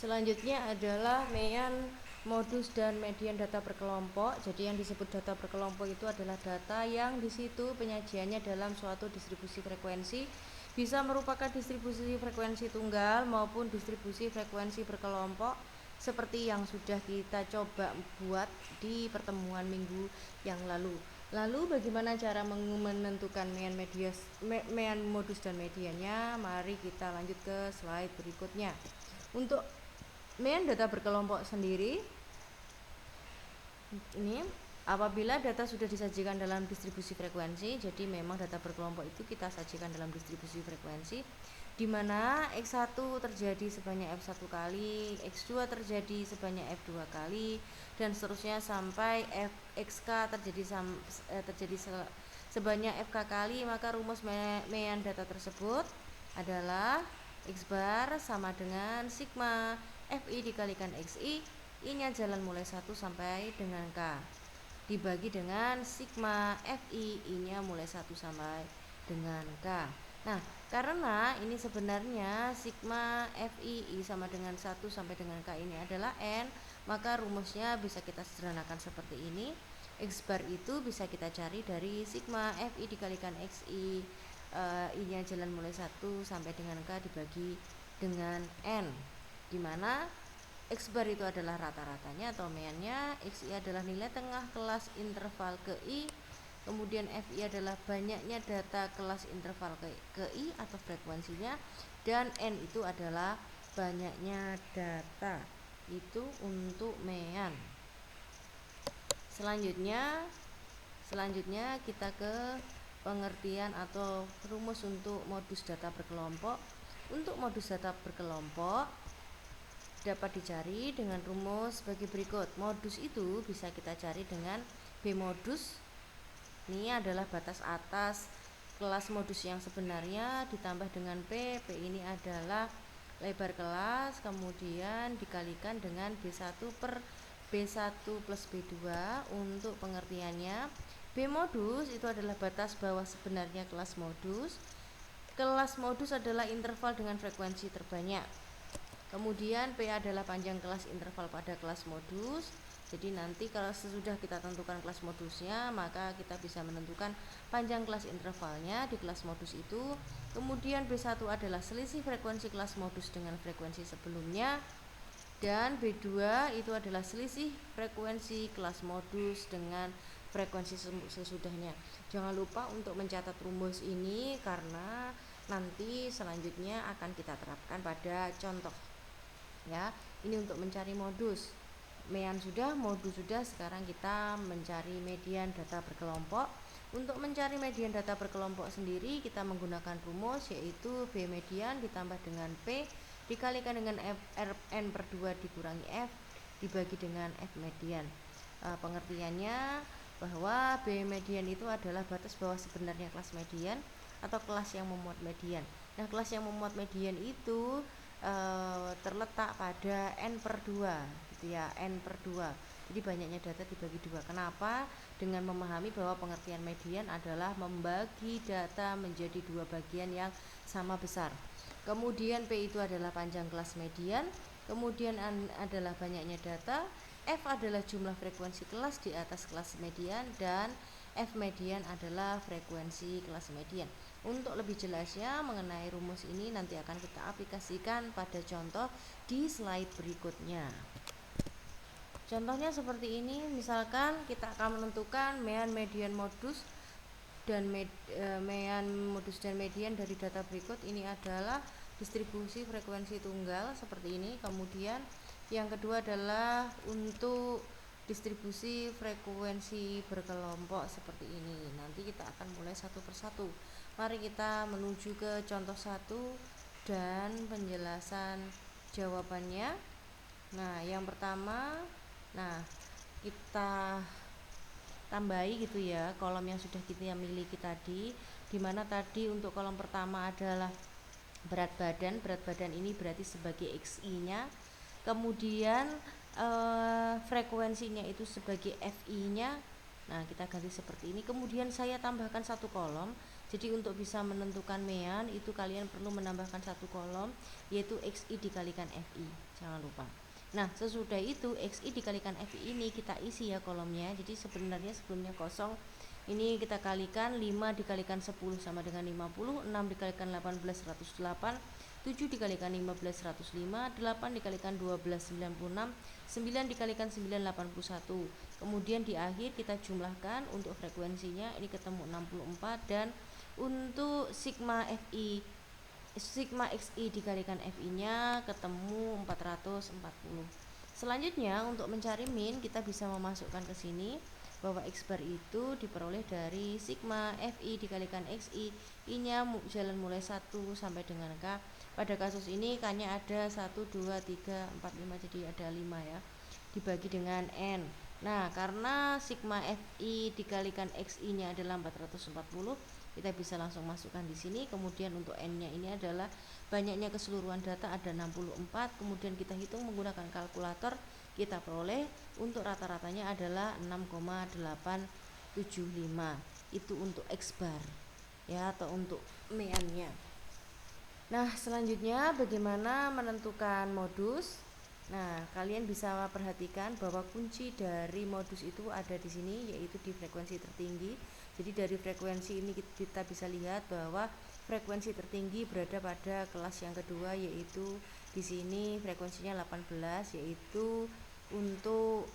Selanjutnya adalah mean, modus, dan median data berkelompok. Jadi yang disebut data berkelompok itu adalah data yang di situ penyajiannya dalam suatu distribusi frekuensi, bisa merupakan distribusi frekuensi tunggal maupun distribusi frekuensi berkelompok, seperti yang sudah kita coba buat di pertemuan minggu yang lalu. Lalu bagaimana cara menentukan mean, modus, dan mediannya? Mari kita lanjut ke slide berikutnya. Untuk mean data berkelompok sendiri, ini apabila data sudah disajikan dalam distribusi frekuensi, jadi memang data berkelompok itu kita sajikan dalam distribusi frekuensi, di mana X1 terjadi sebanyak F1 kali, X2 terjadi sebanyak F2 kali, dan seterusnya sampai XK terjadi sebanyak FK kali. Maka rumus mean data tersebut adalah X bar sama dengan sigma FI dikalikan XI, I-nya jalan mulai 1 sampai dengan K, dibagi dengan sigma FI, I-nya mulai 1 sampai dengan K. Nah, karena ini sebenarnya sigma FI, I sama dengan 1 sampai dengan K ini adalah N, maka rumusnya bisa kita sederhanakan seperti ini. X bar itu bisa kita cari dari sigma FI dikalikan XI, I-nya jalan mulai 1 sampai dengan K dibagi dengan N, dimana X bar itu adalah rata-ratanya atau meannya, XI adalah nilai tengah kelas interval ke I, kemudian FI adalah banyaknya data kelas interval ke I atau frekuensinya, dan N itu adalah banyaknya data. Itu untuk mean. Selanjutnya kita ke pengertian atau rumus untuk modus data berkelompok. Untuk modus data berkelompok dapat dicari dengan rumus sebagai berikut. Modus itu bisa kita cari dengan B modus. Ini adalah batas atas kelas modus yang sebenarnya ditambah dengan P. P ini adalah lebar kelas, kemudian dikalikan dengan B1 per B1 plus B2. Untuk pengertiannya, B modus itu adalah batas bawah sebenarnya kelas modus. Kelas modus adalah interval dengan frekuensi terbanyak. Kemudian P adalah panjang kelas interval pada kelas modus. Jadi nanti kalau sesudah kita tentukan kelas modusnya, maka kita bisa menentukan panjang kelas intervalnya di kelas modus itu. Kemudian B1 adalah selisih frekuensi kelas modus dengan frekuensi sebelumnya, dan B2 itu adalah selisih frekuensi kelas modus dengan frekuensi sesudahnya. Jangan lupa untuk mencatat rumus ini karena nanti selanjutnya akan kita terapkan pada contoh. Ya, ini untuk mencari modus. Mean sudah, modus sudah, sekarang kita mencari median data berkelompok. Untuk mencari median data berkelompok sendiri kita menggunakan rumus, yaitu B median ditambah dengan P dikalikan dengan N per 2 dikurangi F dibagi dengan F median. Pengertiannya bahwa B median itu adalah batas bawah sebenarnya kelas median atau kelas yang memuat median. Nah, kelas yang memuat median itu terletak pada N per 2 gitu ya, N per 2. Jadi banyaknya data dibagi 2. Kenapa? Dengan memahami bahwa pengertian median adalah membagi data menjadi 2 bagian yang sama besar. Kemudian P itu adalah panjang kelas median, kemudian N adalah banyaknya data, F adalah jumlah frekuensi kelas di atas kelas median, dan F median adalah frekuensi kelas median. Untuk lebih jelasnya mengenai rumus ini nanti akan kita aplikasikan pada contoh di slide berikutnya. Contohnya seperti ini, misalkan kita akan menentukan mean, median, modus dan mean, modus, dan median dari data berikut. Ini adalah distribusi frekuensi tunggal seperti ini. Kemudian yang kedua adalah untuk distribusi frekuensi berkelompok seperti ini. Nanti kita akan mulai satu persatu. Mari kita menuju ke contoh 1 dan penjelasan jawabannya. Nah, yang pertama, kita tambahi gitu ya kolom yang sudah kita miliki tadi, dimana tadi untuk kolom pertama adalah berat badan ini berarti sebagai XI nya, kemudian frekuensinya itu sebagai FI nya. Nah, kita ganti seperti ini. Kemudian saya tambahkan satu kolom Jadi untuk bisa menentukan mean itu kalian perlu menambahkan satu kolom, yaitu XI dikalikan FI, jangan lupa. Nah sesudah itu XI dikalikan FI ini kita isi ya kolomnya. Jadi sebenarnya sebelumnya kosong, ini kita kalikan 5 dikalikan 10 sama dengan 50, 6 dikalikan 18 108, 7 dikalikan 15 105, 8 dikalikan 12 96, 9 dikalikan 9 81. Kemudian di akhir kita jumlahkan untuk frekuensinya, ini ketemu 64, dan untuk sigma XI dikalikan FI nya ketemu 440. Selanjutnya untuk mencari min kita bisa memasukkan ke sini bahwa X bar itu diperoleh dari sigma FI dikalikan XI, I nya jalan mulai 1 sampai dengan K. Pada kasus ini K nya ada 1, 2, 3, 4, 5, jadi ada 5 ya, dibagi dengan N. Nah karena sigma FI dikalikan XI nya adalah 440, kita bisa langsung masukkan di sini. Kemudian untuk N nya ini adalah banyaknya keseluruhan data ada 64, kemudian kita hitung menggunakan kalkulator, kita peroleh untuk rata-ratanya adalah 6,875. Itu untuk X bar ya, atau untuk meannya. Nah selanjutnya bagaimana menentukan modus. Nah kalian bisa perhatikan bahwa kunci dari modus itu ada di sini, yaitu di frekuensi tertinggi. Jadi dari frekuensi ini kita bisa lihat bahwa frekuensi tertinggi berada pada kelas yang kedua, yaitu di sini frekuensinya 18, yaitu untuk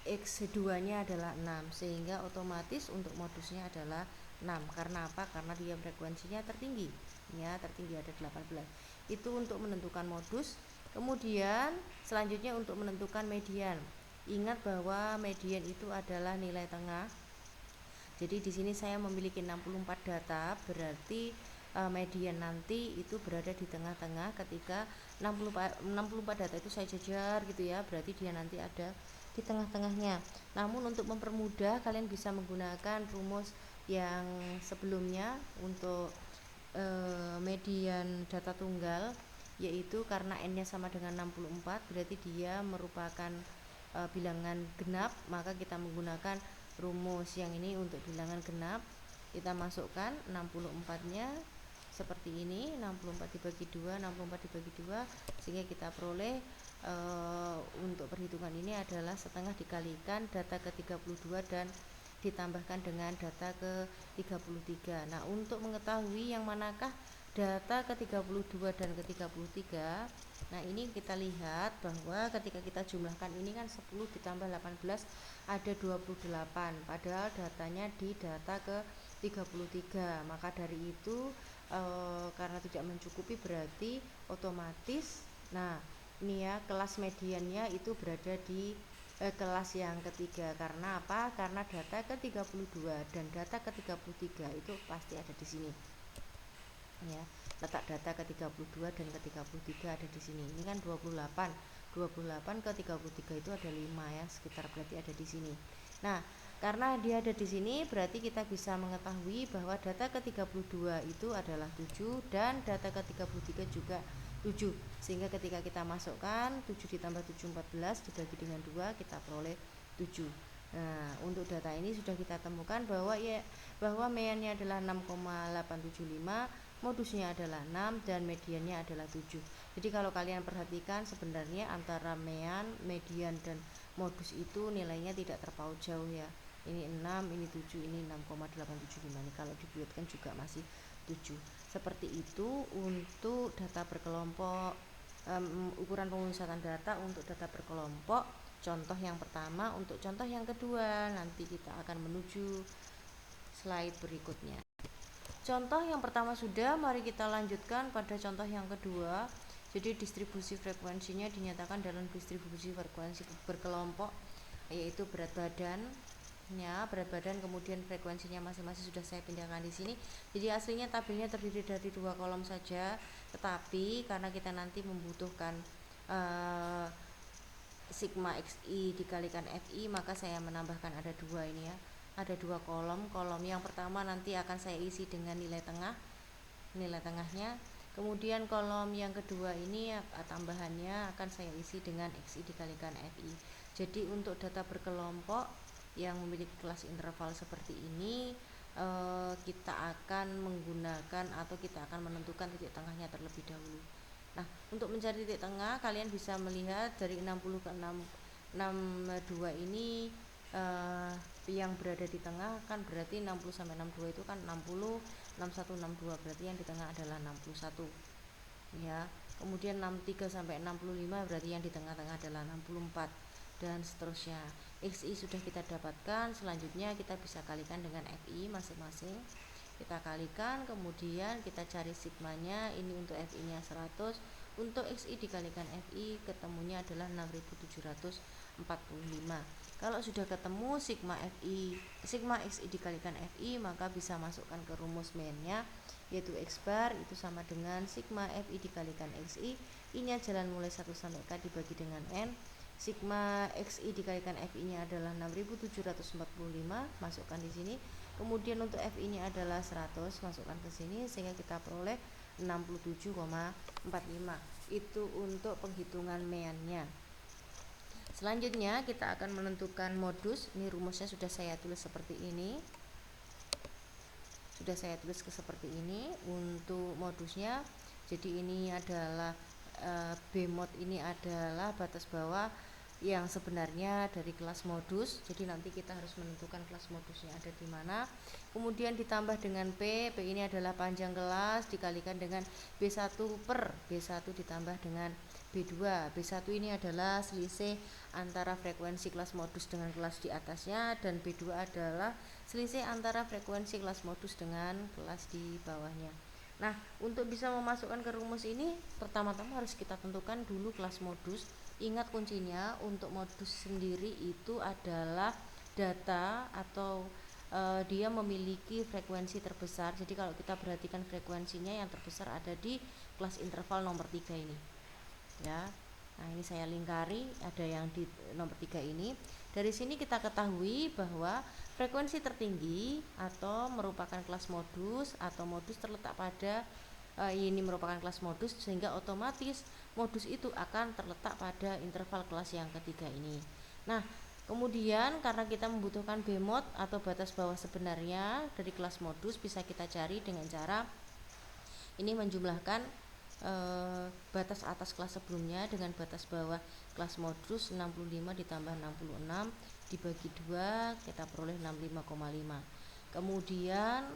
X2 nya adalah 6, sehingga otomatis untuk modusnya adalah 6. Karena apa? Karena dia frekuensinya tertinggi ya, tertinggi ada 18. Itu untuk menentukan modus. Kemudian selanjutnya untuk menentukan median. Ingat bahwa median itu adalah nilai tengah. Jadi di sini saya memiliki 64 data, berarti median nanti itu berada di tengah-tengah. Ketika 64 data itu saya jajar gitu ya, berarti dia nanti ada di tengah-tengahnya. Namun untuk mempermudah kalian bisa menggunakan rumus yang sebelumnya untuk median data tunggal, yaitu karena n-nya sama dengan 64 berarti dia merupakan bilangan genap, maka kita menggunakan rumus yang ini untuk bilangan genap. Kita masukkan 64-nya seperti ini, 64 dibagi 2, 64 dibagi 2, sehingga kita peroleh untuk perhitungan ini adalah setengah dikalikan data ke-32 dan ditambahkan dengan data ke-33. Nah untuk mengetahui yang manakah data ke-32 dan ke-33, nah ini kita lihat bahwa ketika kita jumlahkan ini kan 10 ditambah 18 ada 28, padahal datanya di data ke-33. Maka dari itu karena tidak mencukupi, berarti otomatis nah ini ya kelas mediannya itu berada di kelas yang ketiga. Karena apa? Karena data ke-32 dan data ke-33 itu pasti ada di sini ya. Letak data ke-32 dan ke-33 ada di sini. Ini kan 28 ke-33 itu ada 5 ya, sekitar berarti ada di sini. Nah, karena dia ada di sini berarti kita bisa mengetahui bahwa data ke-32 itu adalah 7 dan data ke-33 juga 7. Sehingga ketika kita masukkan 7 ditambah 7 14 dibagi dengan 2, kita peroleh 7. Nah, untuk data ini sudah kita temukan bahwa meannya adalah 6,875, modusnya adalah 6 dan mediannya adalah 7. Jadi kalau kalian perhatikan sebenarnya antara mean, median dan modus itu nilainya tidak terpaut jauh ya. Ini 6, ini 7, ini 6,875. Ini kalau dibuatkan juga masih 7. Seperti itu untuk data berkelompok, ukuran pemusatan data untuk data berkelompok. Contoh yang pertama. Untuk contoh yang kedua nanti kita akan menuju slide berikutnya. Contoh yang pertama sudah, mari kita lanjutkan pada contoh yang kedua. Jadi distribusi frekuensinya dinyatakan dalam distribusi frekuensi berkelompok, yaitu berat badan kemudian frekuensinya masing-masing sudah saya pindahkan di sini. Jadi aslinya tabelnya terdiri dari 2 kolom saja, tetapi karena kita nanti membutuhkan sigma XI dikalikan FI, maka saya menambahkan ada 2 ini ya. Ada 2 kolom. Kolom yang pertama nanti akan saya isi dengan nilai tengahnya. Kemudian kolom yang kedua ini tambahannya akan saya isi dengan XI dikalikan FI. Jadi untuk data berkelompok yang memiliki kelas interval seperti ini, kita akan menggunakan atau kita akan menentukan titik tengahnya terlebih dahulu. Nah, untuk mencari titik tengah kalian bisa melihat dari 60 ke 62 ini yang berada di tengah kan berarti 60 sampai 62 itu kan 60, 61, 62, berarti yang di tengah adalah 61 ya. Kemudian 63 sampai 65 berarti yang di tengah-tengah adalah 64 dan seterusnya. XI sudah kita dapatkan, selanjutnya kita bisa kalikan dengan FI masing-masing. Kita kalikan, kemudian kita cari sigmanya. Ini untuk FI nya 100, untuk XI dikalikan FI ketemunya adalah 6745. Kalau sudah ketemu sigma XI dikalikan FI, maka bisa masukkan ke rumus mainnya, yaitu X bar itu sama dengan sigma FI dikalikan XI. I-nya jalan mulai 1 sampai K dibagi dengan N. Sigma XI dikalikan FI nya adalah 6745, masukkan di sini. Kemudian untuk FI nya adalah 100, masukkan ke sini sehingga kita peroleh 67,45. Itu untuk penghitungan meannya. Selanjutnya kita akan menentukan modus. Ini rumusnya sudah saya tulis seperti ini. Seperti ini untuk modusnya. Jadi ini adalah B mod, ini adalah batas bawah yang sebenarnya dari kelas modus. Jadi nanti kita harus menentukan kelas modusnya ada di mana. Kemudian ditambah dengan P ini adalah panjang kelas dikalikan dengan B1 per B1 ditambah dengan B2. B1 ini adalah selisih antara frekuensi kelas modus dengan kelas di atasnya, dan B2 adalah selisih antara frekuensi kelas modus dengan kelas di bawahnya. Nah, untuk bisa memasukkan ke rumus ini, pertama-tama harus kita tentukan dulu kelas modus. Ingat kuncinya untuk modus sendiri itu adalah data atau dia memiliki frekuensi terbesar. Jadi kalau kita perhatikan frekuensinya yang terbesar ada di kelas interval nomor 3 ini. Ya. Nah, ini saya lingkari, ada yang di nomor 3 ini. Dari sini kita ketahui bahwa frekuensi tertinggi atau merupakan kelas modus atau modus terletak pada ini merupakan kelas modus, sehingga otomatis modus itu akan terletak pada interval kelas yang ketiga ini. Nah, kemudian karena kita membutuhkan B mod atau batas bawah sebenarnya dari kelas modus, bisa kita cari dengan cara ini menjumlahkan batas atas kelas sebelumnya dengan batas bawah kelas modus. 65 ditambah 66 dibagi 2 kita peroleh 65,5. Kemudian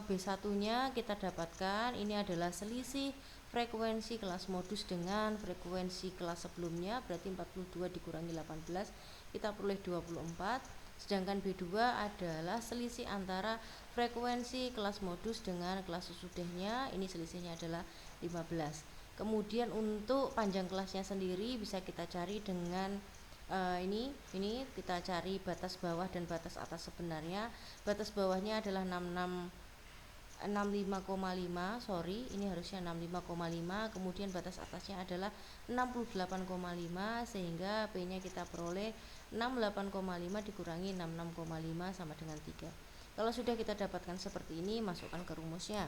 B1 nya kita dapatkan ini adalah selisih frekuensi kelas modus dengan frekuensi kelas sebelumnya, berarti 42 dikurangi 18 kita peroleh 24. Sedangkan B2 adalah selisih antara frekuensi kelas modus dengan kelas sesudahnya, ini selisihnya adalah 15. Kemudian untuk panjang kelasnya sendiri bisa kita cari dengan ini kita cari batas bawah dan batas atas sebenarnya. Batas bawahnya adalah 65,5, sorry ini harusnya 65,5, kemudian batas atasnya adalah 68,5, sehingga P nya kita peroleh 68,5 dikurangi 66,5 sama dengan 3. Kalau sudah kita dapatkan seperti ini, masukkan ke rumusnya.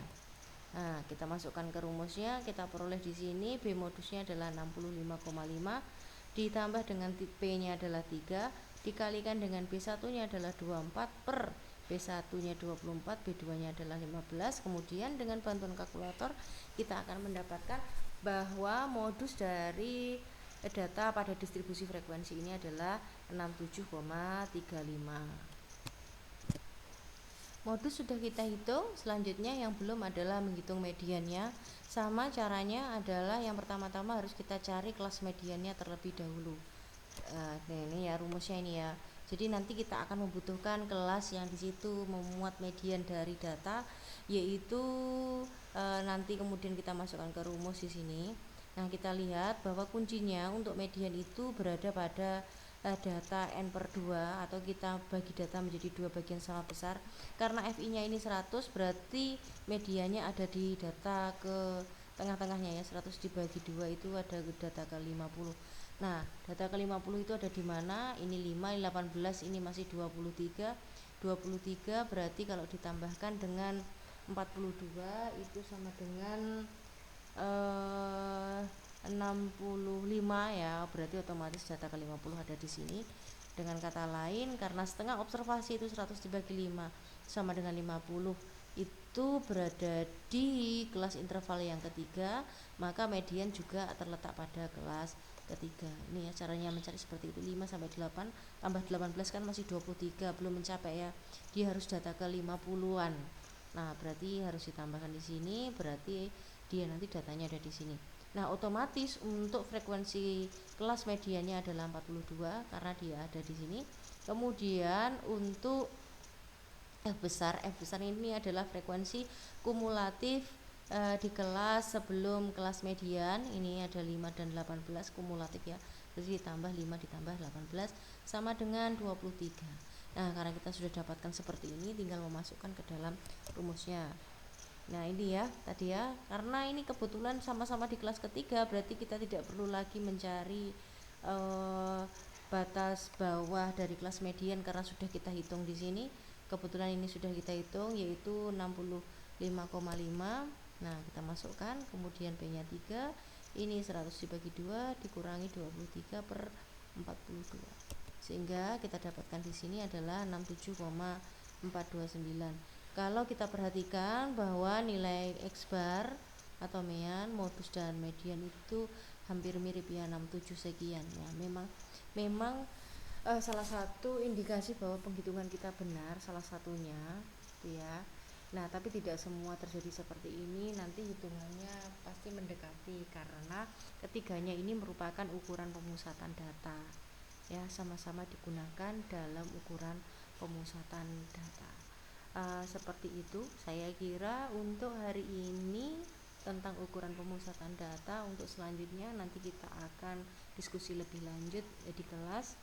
Nah, kita masukkan ke rumusnya, kita peroleh di sini B modusnya adalah 65,5 ditambah dengan P nya adalah 3 dikalikan dengan B1 nya adalah 24 per B1 nya 24, B2 nya adalah 15. Kemudian dengan bantuan kalkulator kita akan mendapatkan bahwa modus dari data pada distribusi frekuensi ini adalah 67,35. Modus sudah kita hitung, selanjutnya yang belum adalah menghitung mediannya. Sama caranya adalah yang pertama-tama harus kita cari kelas mediannya terlebih dahulu. Ini ya rumusnya ini ya. Jadi nanti kita akan membutuhkan kelas yang di situ memuat median dari data, yaitu nanti kemudian kita masukkan ke rumus di sini. Nah, kita lihat bahwa kuncinya untuk median itu berada pada data n per 2, atau kita bagi data menjadi dua bagian sama besar. Karena FI nya ini 100, berarti mediannya ada di data ke tengah-tengahnya ya. 100 dibagi 2 itu ada data ke 50. Nah, data ke 50 itu ada di mana? Ini 5, ini 18, ini masih 23. 23 berarti kalau ditambahkan dengan 42 itu sama dengan 65 ya, berarti otomatis data ke 50 ada di sini. Dengan kata lain, karena setengah observasi itu 100 dibagi 5 sama dengan 50, itu berada di kelas interval yang ketiga, maka median juga terletak pada kelas ketiga. Ini ya caranya mencari seperti itu. 5 sampai 8 tambah 18 kan masih 23, belum mencapai ya. Dia harus data ke 50-an. Nah, berarti harus ditambahkan di sini, berarti dia nanti datanya ada di sini. Nah, otomatis untuk frekuensi kelas mediannya adalah 42 karena dia ada di sini. Kemudian untuk F besar ini adalah frekuensi kumulatif di kelas sebelum kelas median. Ini ada 5 dan 18 kumulatif ya. Jadi ditambah 5 ditambah 18 sama dengan 23. Nah, karena kita sudah dapatkan seperti ini, tinggal memasukkan ke dalam rumusnya. Nah, ini ya tadi ya, karena ini kebetulan sama-sama di kelas ketiga, berarti kita tidak perlu lagi mencari batas bawah dari kelas median karena sudah kita hitung di sini. Kebetulan ini sudah kita hitung, yaitu 65,5. Nah, kita masukkan, kemudian P-nya 3, ini 100 dibagi 2 dikurangi 23 per 42, sehingga kita dapatkan di sini adalah 67,429. Kalau kita perhatikan bahwa nilai X bar atau mean, modus dan median itu hampir mirip ya, 67 sekian ya. Memang salah satu indikasi bahwa penghitungan kita benar, salah satunya gitu ya. Nah, tapi tidak semua terjadi seperti ini, nanti hitungannya pasti mendekati karena ketiganya ini merupakan ukuran pemusatan data ya, sama-sama digunakan dalam ukuran pemusatan data. Seperti itu saya kira untuk hari ini tentang ukuran pemusatan data. Untuk selanjutnya nanti kita akan diskusi lebih lanjut di kelas.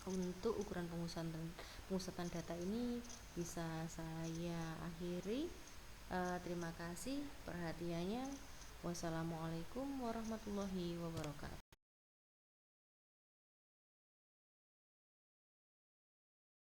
Untuk ukuran pemusatan data ini bisa saya akhiri. Terima kasih perhatiannya. Wassalamualaikum warahmatullahi wabarakatuh.